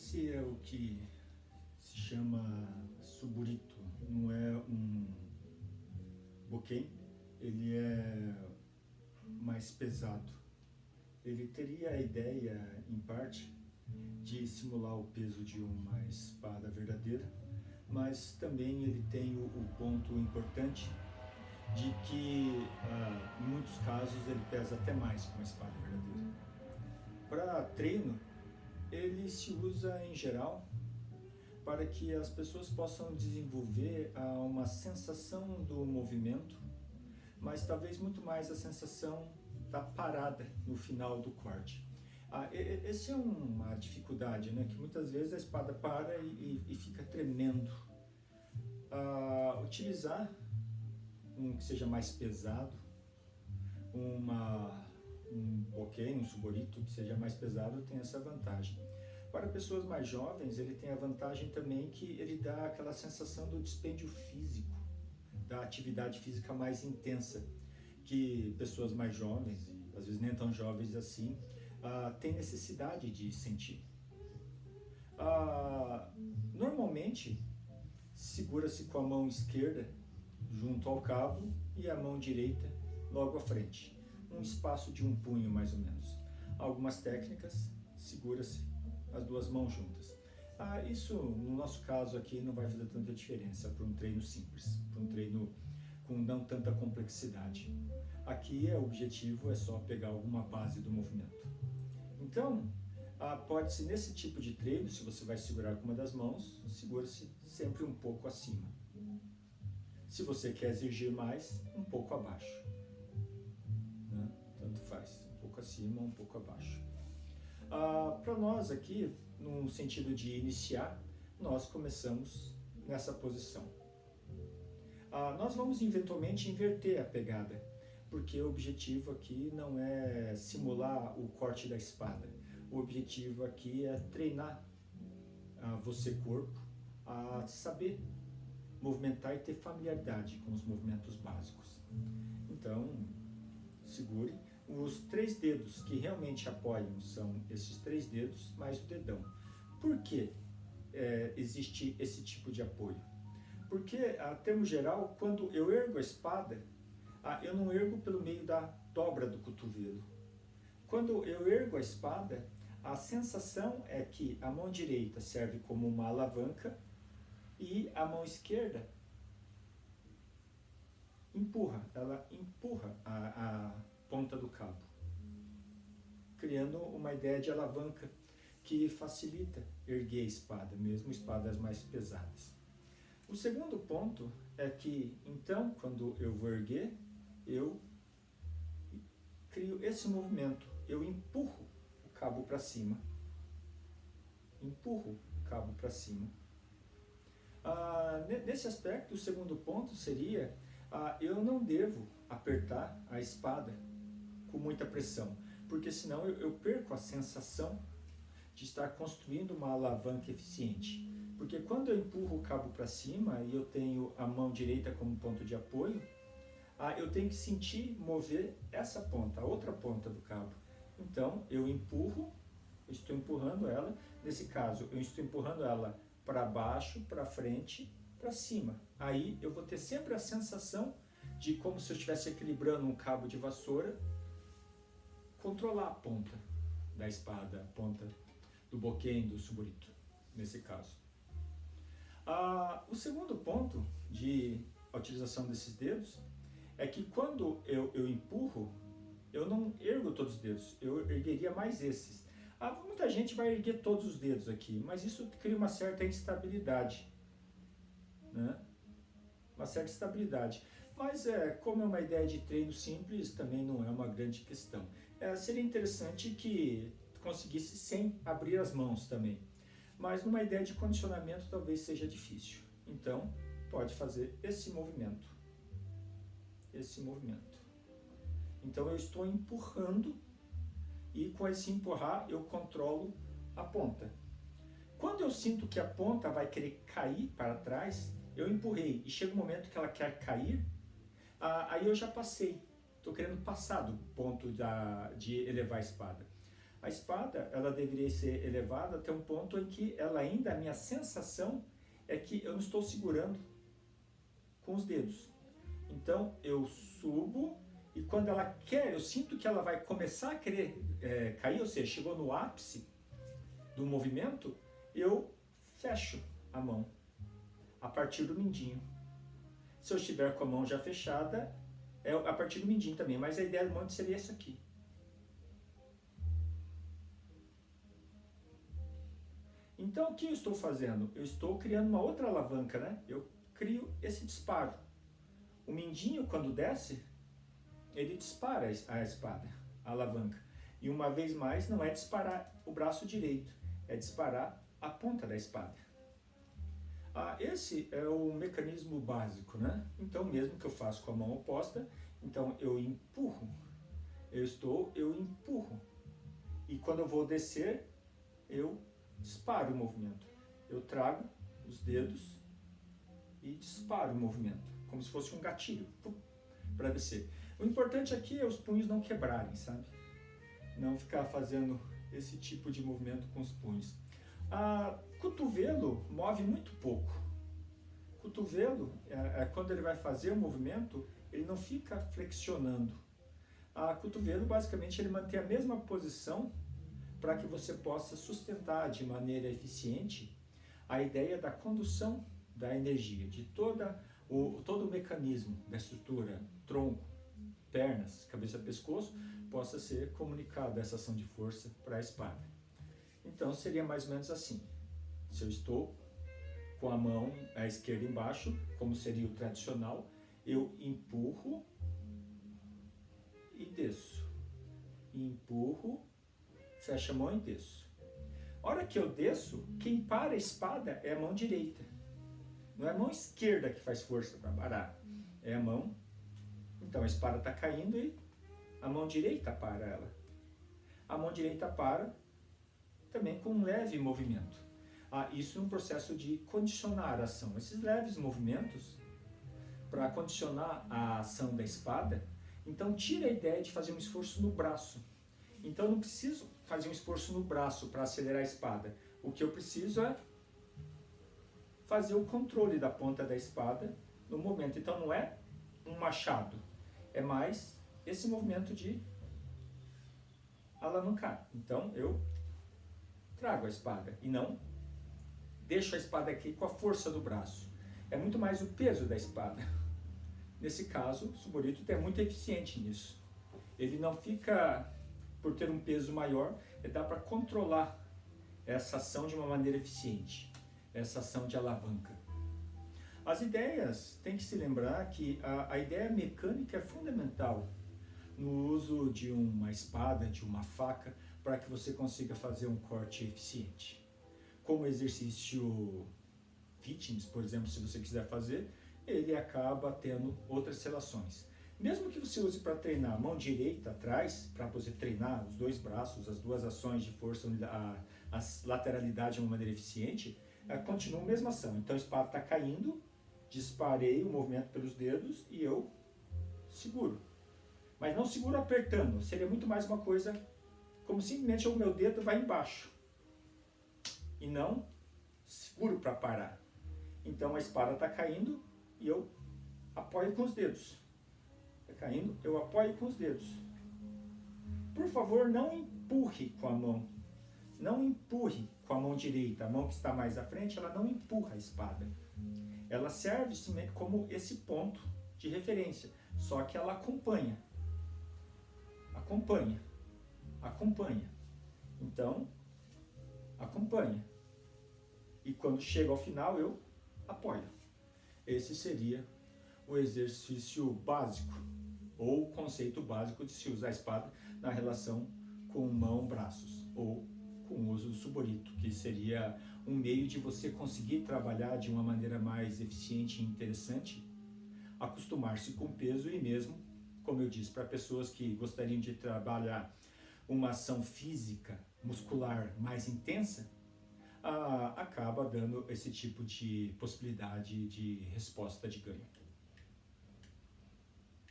Esse é o que se chama suburito, não é um boquém, ele é mais pesado. Ele teria a ideia, em parte, de simular o peso de uma espada verdadeira, mas também ele tem o ponto importante de que, em muitos casos, ele pesa até mais que uma espada verdadeira. Para treino, ele se usa em geral para que as pessoas possam desenvolver uma sensação do movimento, mas talvez muito mais a sensação da parada no final do corte. Essa é uma dificuldade, né? Que muitas vezes a espada para e fica tremendo. Utilizar um que seja mais pesado, um boquém, um suborito que seja mais pesado, tem essa vantagem. Para pessoas mais jovens, ele tem a vantagem também que ele dá aquela sensação do dispêndio físico, da atividade física mais intensa, que pessoas mais jovens, e às vezes nem tão jovens assim, têm necessidade de sentir. Normalmente, segura-se com a mão esquerda junto ao cabo e a mão direita logo à frente, um espaço de um punho mais ou menos. Algumas técnicas, segura-se as duas mãos juntas. Isso, no nosso caso aqui, não vai fazer tanta diferença para um treino simples, para um treino com não tanta complexidade. Aqui o objetivo é só pegar alguma base do movimento. Então, pode-se nesse tipo de treino, se você vai segurar com uma das mãos, segura-se sempre um pouco acima. Se você quer exigir mais, um pouco abaixo. Né? Tanto faz, um pouco acima, um pouco abaixo. Para nós aqui, no sentido de iniciar, nós começamos nessa posição. Nós vamos eventualmente inverter a pegada, porque o objetivo aqui não é simular o corte da espada. O objetivo aqui é treinar você, corpo, a saber movimentar e ter familiaridade com os movimentos básicos. Então, segure. Os 3 dedos que realmente apoiam são esses 3 dedos mais o dedão. Por que existe esse tipo de apoio? Porque, a termo geral, quando eu ergo a espada, eu não ergo pelo meio da dobra do cotovelo. Quando eu ergo a espada, a sensação é que a mão direita serve como uma alavanca e a mão esquerda ela empurra a ponta do cabo, criando uma ideia de alavanca que facilita erguer a espada, mesmo espadas mais pesadas. O segundo ponto é que, então, quando eu vou erguer, eu crio esse movimento, eu empurro o cabo para cima. Empurro o cabo para cima. Nesse aspecto, o segundo ponto seria, eu não devo apertar a espada com muita pressão, porque senão eu perco a sensação de estar construindo uma alavanca eficiente. Porque quando eu empurro o cabo para cima e eu tenho a mão direita como ponto de apoio, eu tenho que sentir mover essa ponta, a outra ponta do cabo. Então eu empurro, eu estou empurrando ela, nesse caso eu estou empurrando ela para baixo, para frente, para cima. Aí eu vou ter sempre a sensação de como se eu estivesse equilibrando um cabo de vassoura, controlar a ponta da espada, a ponta do boquém, do suburito, nesse caso. O segundo ponto de utilização desses dedos é que quando eu empurro, eu não ergo todos os dedos, eu ergueria mais esses. Muita gente vai erguer todos os dedos aqui, mas isso cria uma certa instabilidade, né? Uma certa estabilidade. Mas como é uma ideia de treino simples, também não é uma grande questão. Seria interessante que conseguisse sem abrir as mãos também. Mas numa ideia de condicionamento talvez seja difícil. Então, pode fazer esse movimento. Esse movimento. Então eu estou empurrando e com esse empurrar eu controlo a ponta. Quando eu sinto que a ponta vai querer cair para trás, eu empurrei e chega um momento que ela quer cair, aí eu já passei. Estou querendo passar do ponto de elevar a espada. A espada, ela deveria ser elevada até um ponto em que ela ainda, a minha sensação é que eu não estou segurando com os dedos. Então eu subo e quando ela quer, eu sinto que ela vai começar a querer cair, ou seja, chegou no ápice do movimento, eu fecho a mão a partir do mindinho. Se eu estiver com a mão já fechada, é a partir do mindinho também, mas a ideia do monte seria essa aqui. Então o que eu estou fazendo? Eu estou criando uma outra alavanca, né? Eu crio esse disparo. O mindinho, quando desce, ele dispara a espada, a alavanca. E uma vez mais, não é disparar o braço direito, é disparar a ponta da espada. Esse é o mecanismo básico, né? Então, mesmo que eu faça com a mão oposta, então eu empurro, eu empurro. E quando eu vou descer, eu disparo o movimento. Eu trago os dedos e disparo o movimento, como se fosse um gatilho, para descer. O importante aqui é os punhos não quebrarem, sabe? Não ficar fazendo esse tipo de movimento com os punhos. Cotovelo move muito pouco. Cotovelo, quando ele vai fazer o movimento, ele não fica flexionando. Cotovelo, basicamente, ele mantém a mesma posição para que você possa sustentar de maneira eficiente a ideia da condução da energia, de todo o mecanismo da estrutura, tronco, pernas, cabeça, pescoço, possa ser comunicada essa ação de força para a espada. Então seria mais ou menos assim. Se eu estou com a mão à esquerda embaixo, como seria o tradicional, eu empurro e desço. Empurro, fecho a mão e desço. A hora que eu desço, quem para a espada é a mão direita. Não é a mão esquerda que faz força para parar, é a mão. Então a espada está caindo e a mão direita para ela. A mão direita para também com um leve movimento. Isso é um processo de condicionar a ação. Esses leves movimentos, para condicionar a ação da espada, então tira a ideia de fazer um esforço no braço. Então eu não preciso fazer um esforço no braço para acelerar a espada. O que eu preciso é fazer o controle da ponta da espada no momento. Então não é um machado, é mais esse movimento de alavancar. Então eu trago a espada e não deixo a espada aqui com a força do braço. É muito mais o peso da espada. Nesse caso, o Suborito é muito eficiente nisso. Ele não fica, por ter um peso maior, dá para controlar essa ação de uma maneira eficiente, essa ação de alavanca. As ideias, tem que se lembrar que a ideia mecânica é fundamental no uso de uma espada, de uma faca, para que você consiga fazer um corte eficiente. Como exercício fitness, por exemplo, se você quiser fazer, ele acaba tendo outras relações. Mesmo que você use para treinar a mão direita atrás, para você treinar os dois braços, as duas ações de força, a lateralidade de uma maneira eficiente, continua a mesma ação. Então a espada está caindo, disparei o movimento pelos dedos e eu seguro. Mas não seguro apertando, seria muito mais uma coisa como simplesmente o meu dedo vai embaixo e não seguro para parar. Então a espada está caindo e eu apoio com os dedos. Está caindo, eu apoio com os dedos. Por favor, não empurre com a mão. Não empurre com a mão direita. A mão que está mais à frente, ela não empurra a espada. Ela serve como esse ponto de referência. Só que ela acompanha. Acompanha. Acompanha. Então, acompanha. E quando chega ao final, eu apoio. Esse seria o exercício básico, ou o conceito básico de se usar a espada na relação com mão-braços, ou com o uso do Suborito, que seria um meio de você conseguir trabalhar de uma maneira mais eficiente e interessante, acostumar-se com o peso e mesmo, como eu disse, para pessoas que gostariam de trabalhar uma ação física, muscular mais intensa, acaba dando esse tipo de possibilidade de resposta de ganho.